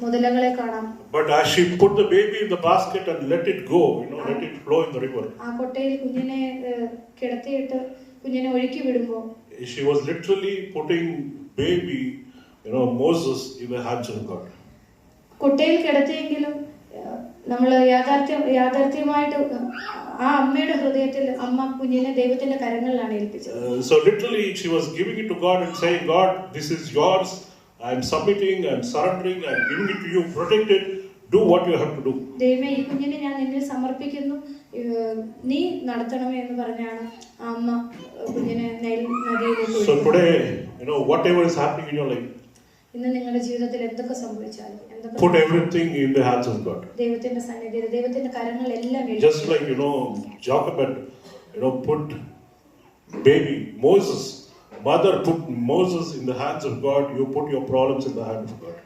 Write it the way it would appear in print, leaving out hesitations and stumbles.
മുതലകളെ കാണാം. But as she put the baby in the basket and let it go, let it flow in the river. ആ കൊട്ടയിൽ കുഞ്ഞിനെ കിടത്തിയിട്ട് കുഞ്ഞിനെ ഒഴുക്കി വിടുമ്പോൾ She was literally putting baby, Moses in the hands of God. കൊട്ടയിൽ കിടത്തിയെങ്കിലും നമ്മൾ യാഥാർത്ഥ്യമായിട്ട് ആ അമ്മയുടെ ഹൃദയത്തിൽ അമ്മ കുഞ്ഞിനെ ദൈവത്തിന്റെ കരങ്ങളിലാണ് ഏൽപ്പിച്ചത്. So literally she was giving it to God and saying, God, this is yours. I am submitting, I am surrendering, I am giving it to you, protect it, do what you have to do. ദൈവമേ ഈ കുഞ്ഞിനെ ഞാൻ നിന്നിൽ സമർപ്പിക്കുന്നു, നീ നടത്തണമേ എന്ന് പറഞ്ഞാണ് ആ അമ്മ കുഞ്ഞിനെ നൈൽ നദിയിലേക്ക്. So today, whatever is happening in your life, ഇന്ന് നിങ്ങളുടെ ജീവിതത്തിൽ എന്തൊക്കെ സംഭവിച്ചാലും put everything in the hands of God. ദൈവത്തിന്റെ സന്നിധിയിൽ ദൈവത്തിന്റെ കരങ്ങളെല്ലാം Just like Jacob had put baby Moses, mother put Moses in the hands of God, you put your problems in the hands of God.